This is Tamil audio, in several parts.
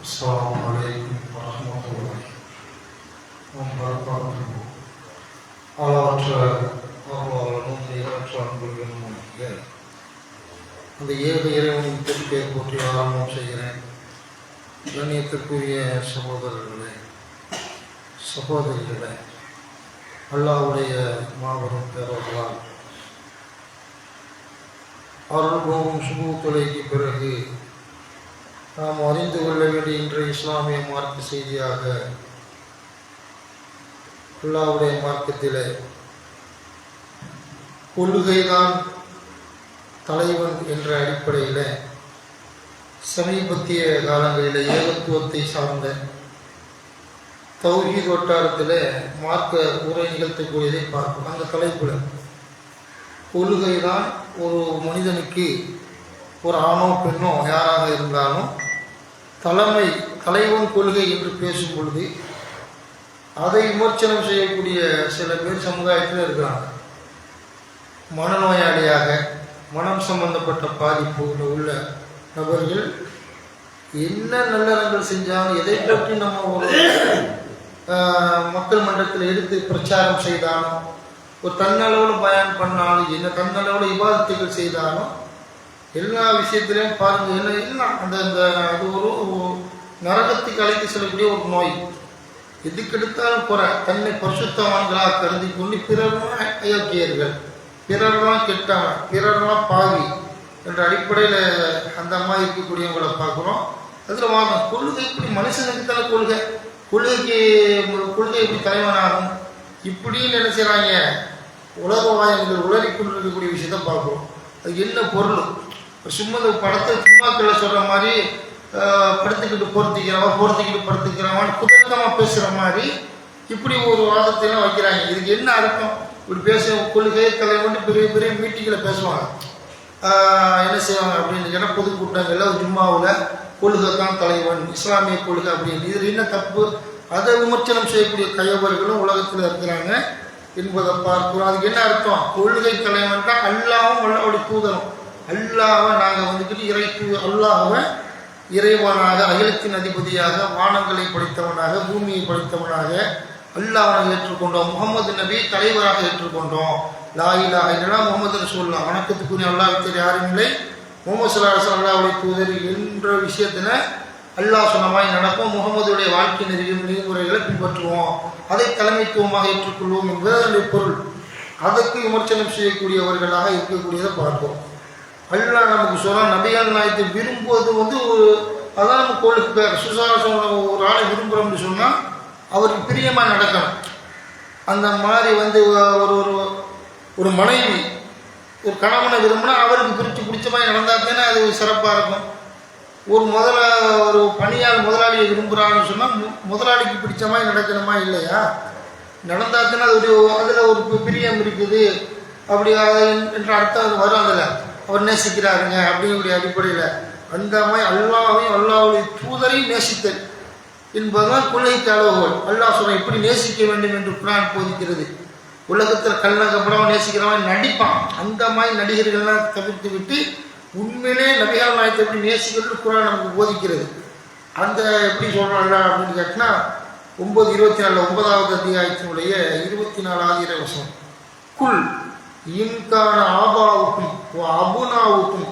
السلام عليكم ورحمة الله وبركاته. அளவற்ற அருளாளனும் நிகரற்ற அன்புகளும் அந்த ஏழு இறைவனின் திருப்பை போற்றி ஆரம்பம் செய்கிறேன். கண்ணியத்திற்குரிய சகோதரர்களே, சகோதரிகளே, அல்லாஹ்வுடைய மாபெரும் பேரர்களால் அருள்போகும் சுபூத்துலைக்கு பிறகு நாம் அறிந்து கொள்ள வேண்டிய இன்றைய இஸ்லாமிய மார்க்க செய்தியாக அல்லாஹ்வுடைய மார்க்கத்திலே கொள்கைதான் தலைவன் என்ற அடிப்படையில் சமீபத்திய காலங்களில் ஏகத்துவத்தை சார்ந்த தௌஹீத் வட்டாரத்தில் மார்க்க உரை நிகழ்த்தக்கூடியதை பார்ப்போம். அந்த தலைப்பில் கொள்கைதான் ஒரு மனிதனுக்கு, ஒரு ஆணோ பெண்ணோ யாராக இருந்தாலும் தலைவன் கொள்கை என்று பேசும் பொழுது அதை விமர்சனம் செய்யக்கூடிய சில பேர் சமுதாயத்தில் இருக்கிறாங்க. மனநோயாளியாக, மனம் சம்பந்தப்பட்ட பாதிப்பு உள்ள நபர்கள் என்ன நல்லறங்கள் செஞ்சாலும், எதை பற்றி நம்ம ஒரு மக்கள் மன்றத்தில் எடுத்து பிரச்சாரம் செய்தாலும், ஒரு தன்னளவில் பயன் பண்ணாலும், என்ன தன்னளவில் இபாதத்துகள் செய்தாலும், எல்லா விஷயத்திலையும் பாருங்கள் எல்லாம் அந்த அது ஒரு நரகத்துக்கு அழைத்து செல்லக்கூடிய ஒரு நோய். எதுக்கெடுத்தாலும் குறை, தன்னை பரிசுத்தவான்களாக கருதி கொண்டு பிறர்லாம் அயோக்கியர்கள், பிறர்லாம் கெட்டவன், பிறர்லாம் பாவி என்ற அடிப்படையில் அந்த மாதிரி இருக்கக்கூடியவங்களை பார்க்குறோம். அதில் வாங்க, கொள்கை இப்படி மனுஷனுக்கு தானே கொள்கைக்கு எப்படி தலைவனாகும் இப்படின்னு நினைச்சாங்க. உலக வாயங்கள் உளறி கொண்டு இருக்கக்கூடிய விஷயத்த பார்க்குறோம். அது என்ன பொருள்? சும்மா படத்தை சினிமாக்களில் சொல்கிற மாதிரி படுத்துக்கிட்டு போர்த்திக்கிட்டு படுத்துக்கிறவன் குதர்க்கமாக பேசுகிற மாதிரி இப்படி ஒரு வாதத்தையெல்லாம் வைக்கிறாங்க. இதுக்கு என்ன அர்த்தம்? இப்படி பேச கொள்கை தலைவன் பெரிய பெரிய மீட்டிங்கில் பேசுவாங்க. என்ன செய்வாங்க அப்படின்னு கேட்டால் பொதுக்கூட்டங்களில் ஜும்மாவில் கொள்கை தான் தலைவன், இஸ்லாமிய கொள்கை அப்படின்னு. இதில் என்ன தப்பு? அதை விமர்சனம் செய்யக்கூடிய கையவர்களும் உலகத்தில் இருக்கிறாங்க என்பதை பார்க்கிறோம். அதுக்கு என்ன அர்த்தம்? கொள்கை தலைவன் தான் அல்லாவும் அல்லாவுடைய தூதரும். அல்லாவை நாங்கள் வந்துக்கிட்டு அல்லாவை இறைவனாக, அகிலத்தின் அதிபதியாக, வானங்களை படைத்தவனாக, பூமியை படைத்தவனாக அல்லாஹ்வை ஏற்றுக்கொண்டோம். முகமது நபி தலைவராக ஏற்றுக்கொண்டோம். லா இலாஹ இல்லல்லாஹ் முஹம்மது ரசூலுல்லாஹ், வணக்கத்துக்குரிய அல்லாஹ்வுக்கு யாரும் இல்லை, முஹம்மது ஸல்லல்லாஹு அலைஹி வஸல்லம் அல்லாஹ்வுடைய தூதர் என்ற விஷயத்தில் அல்லாஹ் சொன்ன மாதிரி நடப்போம். முகமதுடைய வாழ்க்கை நெறிமுறைகளை பின்பற்றுவோம், அதை தலைமைத்துவமாக ஏற்றுக்கொள்வோம் என்பது அதனுடைய பொருள். அதற்கு விமர்சனம் செய்யக்கூடியவர்களாக இருக்கக்கூடியதை பார்ப்போம். அல்லாஹ் நமக்கு சொல்ல நபிகள் நாயத்தை விரும்புவது ஒரு அதான் நம்ம கோளுக்கு பேர். சுசாரசம் ஒரு ஆளை விரும்புகிறோம்னு சொன்னால் அவருக்கு பிரியமாக நடக்கணும். அந்த மாதிரி ஒரு ஒரு மனைவி ஒரு கணவனை விரும்பினா அவருக்கு பிடிச்ச மாதிரி நடந்தால் தானே அது சிறப்பாக இருக்கும். ஒரு பணியாளர் முதலாளியை விரும்புகிறான்னு சொன்னால் முதலாளிக்கு பிடிச்ச மாதிரி நடக்கணுமா இல்லையா? நடந்தால் தானே அதில் ஒரு பிரியம் இருக்குது அப்படி என்ற அர்த்தம் வரும். அதில் அவர் நேசிக்கிறாருங்க அப்படிங்கிற அடிப்படையில் அந்த மாதிரி அல்லாஹ்வையும் அல்லாஹ்வுடைய தூதரையும் நேசித்தல் என்பதுதான் கொள்கைக்கு அளவுகோல். அல்லாஹ் சொல்ல இப்படி நேசிக்க வேண்டும் என்று குர்ஆன் போதிக்கிறது. உலகத்தில் கள்ளக்கப்படவன் நேசிக்கிறவன் நடிப்பான். அந்த மாதிரி நடிகர்கள்லாம் தவிர்த்து விட்டு உண்மையிலே நபிகள் நாயகத்தை எப்படி நேசிக்கிறது குர்ஆன் நமக்கு போதிக்கிறது. அந்த எப்படி சொல்கிறாங்க அப்படின்னு கேட்டினா 9:24 9வது அத்தியாயத்தினுடைய 24வது இறைவசனம், குல் இன்கான ஆபாவுக்கும் அபுனாவுக்கும்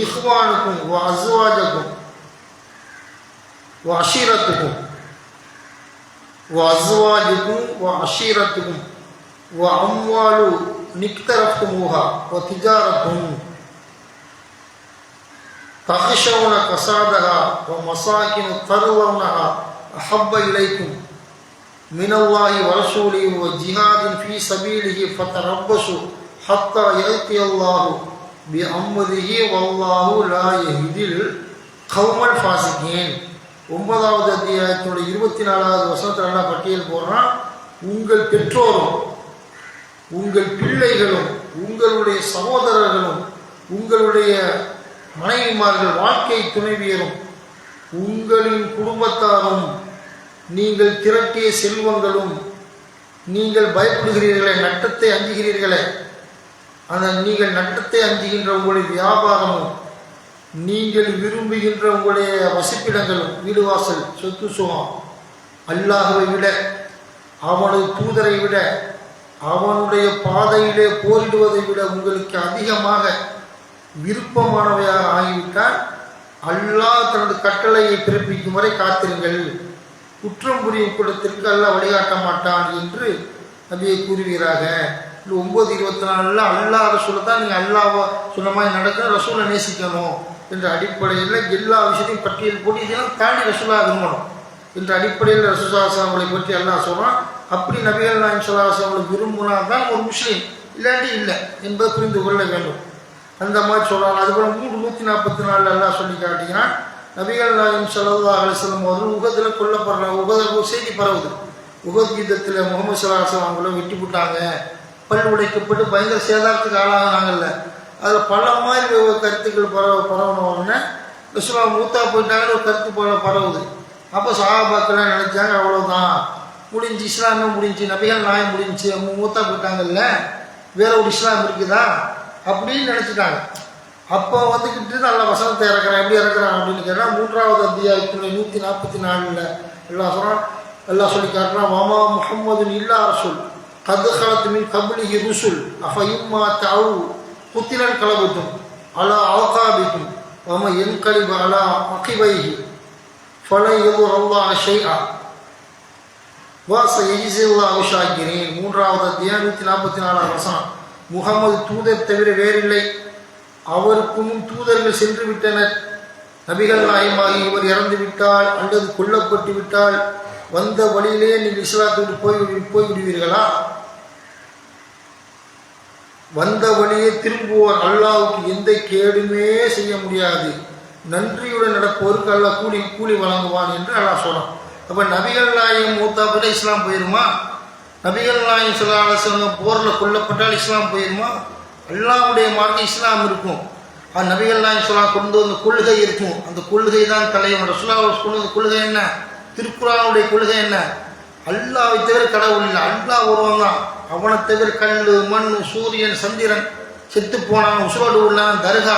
இஹ்வானுக்கும் அஸ்வாஜக்கும் அஷீரத்துக்கும் அஸ்வாஜுக்கும் அஷீரத்துக்கும் அம்வாலு நிக்தரத்துமுஹா திஜாரத்தும் தஹ்ஷவுன கசாதஹா மசாகினு தருவனஹா அஹப்ப இலைக்கும் மினல்லாஹி வரசூலிஹி வஜிஹாதின் ஃபீ சபீலிஹி ஃபதரப்பஸு ஹத்தா யஅத்தியல்லாஹு பிஅம்ரிஹி வல்லாஹு லா யஹ்தில் கௌமல் ஃபாசிகீன். 9வது அத்தியாயத்தோட 24வது வசனத்தில் என்ன பட்டியல் போடுறான்? உங்கள் பெற்றோரும், உங்கள் பிள்ளைகளும், உங்களுடைய சகோதரர்களும், உங்களுடைய மனைவிமார்கள், வாழ்க்கை துணைவியரும், உங்களின் குடும்பத்தாரும், நீங்கள் திரட்டிய செல்வங்களும், நீங்கள் பயப்படுகிறீர்களே, நட்டத்தை அஞ்சுகிறீர்களே, அந்த நீங்கள் நட்டத்தை அஞ்சுகின்ற உங்களுடைய வியாபாரமும், நீங்கள் விரும்புகின்ற உங்களுடைய வசிப்பிடங்களும் வீடு வாசல் சொத்து சுகம் அல்லாஹ்வை விட, அவனது தூதரை விட, அவனுடைய பாதையிலே போரிடுவதை விட உங்களுக்கு அதிகமாக விருப்பமானவையாக ஆகிவிட்டால் அல்லாஹ் தனது கட்டளையை பிறப்பிக்கும் வரை காத்திருங்கள். குற்றம் புரியும் கூட்டத்திற்கு அல்லாஹ் வழிகாட்ட மாட்டான் என்று நபியை கூறுவீராக. 9:24 அல்லாஹ் ரசூலை தான் நீங்கள் அல்லாஹ் சொன்ன மாதிரி நடக்கணும், ரசூலை நேசிக்கணும் என்ற அடிப்படையில் எல்லா விஷயத்தையும் பட்டியல் போட்டு இதெல்லாம் தாண்டி ரசூலா விரும்பணும் என்ற அடிப்படையில் ரசூலுல்லாஹி பற்றி அல்லாஹ் சொல்கிறான். அப்படி நபிகள் நாயகம் ஸல்லல்லாஹு அலைஹி வஸல்லம் விரும்பினா தான் ஒரு முஸ்லீம், இல்லாட்டி இல்லை என்பதை புரிந்து கொள்ள வேண்டும். அந்த மாதிரி சொல்கிறாங்க. அதுபோல் 144 அல்லாஹ் சொல்லி காட்டுகிறான். நபிகள் நாயகம் ஸல்லல்லாஹு அலைஹி வஸல்லம் அவர்கள் உகதில் கொல்லப்படுறாங்க. உகத செய்தி பரவுது. உகத் யுத்தத்தில் முகமது ஸல்லல்லாஹு அலைஹி வஸல்லம் அவங்களும் வெட்டி போட்டாங்க, பல் உடைக்கப்பட்டு பயங்கர சேதாரத்துக்கு ஆளாகினாங்கல்ல. அதில் பல மாதிரி கருத்துக்கள் பரவணுன்னு ரசூலா மூத்தா போயிட்டாங்கன்னு ஒரு கருத்து பரவுது. அப்போ சஹாபாக்கெல்லாம் நினைச்சாங்க அவ்வளோதான் முடிஞ்சு, இஸ்லாமே முடிஞ்சு, நபிகள் நாயம் முடிஞ்சு, அவங்க மூத்தா போயிட்டாங்கல்ல, வேற ஒரு இஸ்லாம் இருக்குதா அப்படின்னு நினச்சிட்டாங்க. அப்போ வந்துக்கிட்டு நல்ல வசனத்தை இறக்குறான். எப்படி இறக்குறான் அப்படின்னு கேட்டால் 3வது அத்தியாயத்தில் 144 எல்லாம் சொல்கிறான். எல்லாம் சொல்லி காட்டுறான். மாமா முஹம்மது இல்லா ரசூல் கது கலத்து மின் கபுலிஹி ருசுல் அஃபையும்மா தவு குத்திலன் கலபத்தும் அலா அவகாபித்தும் வம என் கலிப அலா அகிபைஹி ஃபலை எது அல்லா ஷைஆ வாச எஜிசில்லா உஷாக்கிறேன். 3வது அத்தியாயம் 144 வசனம். முகமது தூதர் தவிர வேறில்லை, அவருக்கு முன் தூதர்கள் சென்று விட்டனர். நபிகள் நாயகமாகி இவர் இறந்து விட்டால் அல்லது கொல்லப்பட்டு விட்டால் வந்த வழியிலே நீங்கள் இஸ்லாத்துக்கு போய்விடுவீர்களா? வந்த வழியே திரும்புவோர் அல்லாஹ்வுக்கு எந்த கேடுமே செய்ய முடியாது, நன்றியுடன் நடப்போருக்கு அல்லாஹ் கூலி வழங்குவான் என்று அல்லாஹ் சொல்றான். அப்போ நபிகள் நாயகம் மூத்தா போட இஸ்லாம் போயிருமா? நபிகள் நாயகம் ஸல்லல்லாஹு அலைஹி வஸல்லம் போரில் கொல்லப்பட்டால் இஸ்லாம் போயிருமா? அல்லாஹ்வுடைய மார்க்கம் இஸ்லாம் இருக்கும். அது நபிகள் நாயகம் ஸல்லல்லாஹு கொண்டு வந்த கொள்கை இருக்கும். அந்த கொள்கை தான் தலைவன். ரசூலுல்லாஹ் கொண்டு வந்த கொள்கை என்ன? திருக்குர்ஆனுடைய கொள்கை என்ன? அல்லாஹ்வை தவிர கடவுள் இல்லை, அல்லாஹ் ஒருவன் தான். அவனை தவிர கல், மண், சூரியன், சந்திரன், செத்து போனான், உசுரோடு உள்ளான், தர்கா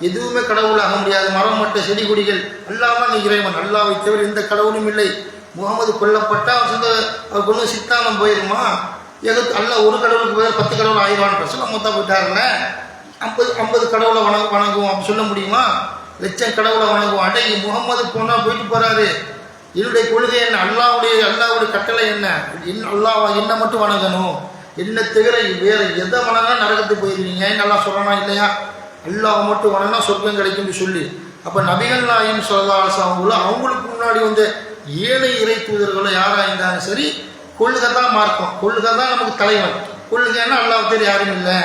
எதுவுமே கடவுளாக முடியாது. மரம் மட்டும் செடி கொடிகள் அல்லாஹ் தான் இறைவன். அல்லாஹ்வை தவிர எந்த கடவுளும் இல்லை. முகமது கொல்லப்பட்டால் அவர் கொண்டு சித்தாந்தம் போயிருமா? அல்லாஹ் ஒரு கடவுளுக்கு பேர் 10 கடவுள் ஆயிடுவான் சொல்ல மொத்தா போயிட்டாருல. 50 கடவுளை வணங்குவோம் அப்படி சொல்ல முடியுமா? லட்சம் கடவுளை வணங்குவோம். அடை முகமது போனால் போயிட்டு போறாரு. என்னுடைய கொள்கை என்ன? அல்லாஹ்வுடைய கட்டளை என்ன? அல்லாஹ் என்ன மட்டும் வணங்கணும், என்ன தவிர வேறு எதை வணங்கினா நரகத்துக்கு போயிருவீங்க நல்லா சொல்லணும் இல்லையா? அல்லாஹ் மட்டும் வணங்கினா சொர்க்கம் கிடைக்கும்னு சொல்லி. அப்போ நபிகள் நாயகம் ஸல்லல்லாஹு அலைஹி வஸல்லம் அவங்களுக்கு முன்னாடி வந்து ஏழை இறை தூதர்களை யாராக இருந்தாலும் சரி, கொள்கை தான் மார்க்கம், கொள்கை தான் நமக்கு தலைவன். கொள்கைன்னா அல்லாஹ் பேர் யாரும் இல்லை,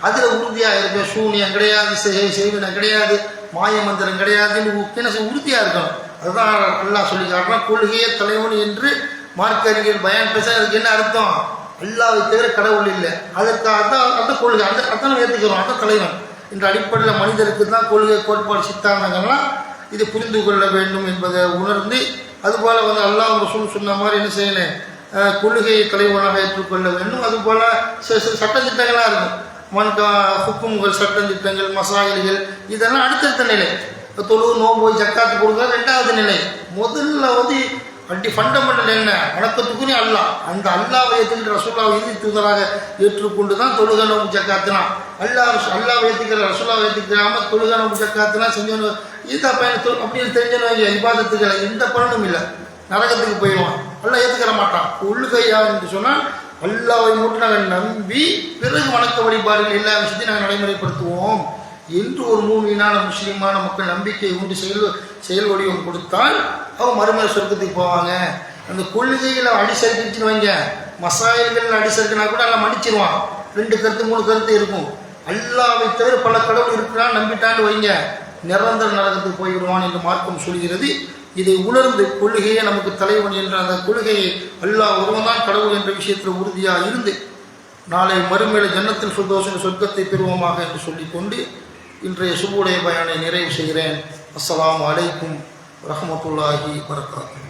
அதில் உறுதியாக இருக்க. சூனியம் கிடையாது, செய்வனம் கிடையாது, மாய மந்திரம் கிடையாதுன்னு உறுதியாக இருக்கணும். அதுதான் அல்லாஹ் சொல்லி காட்டுறான். கொள்கையே தலைவன் என்று மார்க்க அறிஞர் பயான் பேச அதுக்கு என்ன அர்த்தம்? அல்லாஹ்வை தவிர கடவுள் இல்லை, அதற்காக தான் அந்த கொள்கை, அதான் ஏற்றுக்கிறோம், அதான் தலைவன் என்ற அடிப்படையில் மனிதருக்கு தான் கொள்கை, கோட்பாடு, சித்தாந்தங்கள்லாம் இதை புரிந்து கொள்ள வேண்டும் என்பதை உணர்ந்து, அதுபோல் வந்து அல்லாஹ் ரசூல் சொன்ன மாதிரி என்ன செய்யணும், கொள்கையை தலைவனாக ஏற்றுக்கொள்ள வேண்டும். அதுபோல் சட்டத்திட்டங்களாக இருக்கும், ஹுக்கும்கள், சட்டத்திட்டங்கள், மசாயில்கள், இதெல்லாம் அடுத்தடுத்த நிலை. தொழு, நோம்பு, ஜக்காத்து கொடுக்க 2வது நிலை. முதல்ல வந்து ஃபண்டமெண்டல் என்ன? வணக்கத்துக்குரிய அல்லாஹ். அந்த அல்லாஹ்வை ஏற்றுக்கிற ரசூலுல்லாஹ் இறுதி தூதராக ஏற்றுக்கொண்டு தான் தொழுகை, நோம்பு, ஜக்காத்துனா அல்லாஹ் ஏற்றுக்கிற ரசூலுல்லாஹ் ஏற்றுக்கிறாம தொழுகை, நோம்பு, ஜக்காத்துனா செஞ்சோன்னு இந்த பயணம் அப்படின்னு தெரிஞ்சவங்க இபாதத்துக்களை எந்த பலனும் இல்லை, நரகத்துக்கு போயிடுவான். அல்லாஹ் ஏற்றுக்கிற மாட்டான். கொள்கையா என்று சொன்னால் அல்லாஹ்வை மட்டும் நாங்கள் நம்பி பிறகு வணக்க வழிபாடுகள் எல்லா விஷயத்தையும் நாங்கள் நடைமுறைப்படுத்துவோம் என்று ஒரு மூமினான முஸ்லீமான மக்கள் நம்பிக்கை உண்டு செயல் வடிவம் கொடுத்தால் அவங்க மறுமுறை சொர்க்கத்துக்கு போவாங்க. அந்த கொள்கையில் அடிசறுக்குன்னு வைங்க, மசாயில்கள் அடிசறுக்குனா கூட எல்லாம் மன்னிச்சிருவான். 2 கருத்து 3 கருத்து இருக்கும். அல்லாஹ்வை தவிர பல கடவுள் இருக்கிறான்னு நம்பிட்டான்னு வைங்க, நிரந்தர நரகத்துக்கு போய்விடுவான் என்று மார்க்கம் சொல்கிறது. இதை உணர்ந்து கொள்கையே நமக்கு தலைவன் என்ற அந்த கொள்கையை அல்லாஹ் ஒருவன் தான் கடவுள் என்ற விஷயத்தில் உறுதியாக இருந்து நாளை மறுமையில ஜன்னத்துல் ஃபிர்தௌஸின் சொர்க்கத்தை பெறுவோமாக என்று சொல்லிக்கொண்டு இன்றைய சுபுடைய பயானை நிறைவு செய்கிறேன். அஸ்ஸலாமு அலைக்கும் வரஹ்மத்துல்லாஹி வபரகாத்துஹு.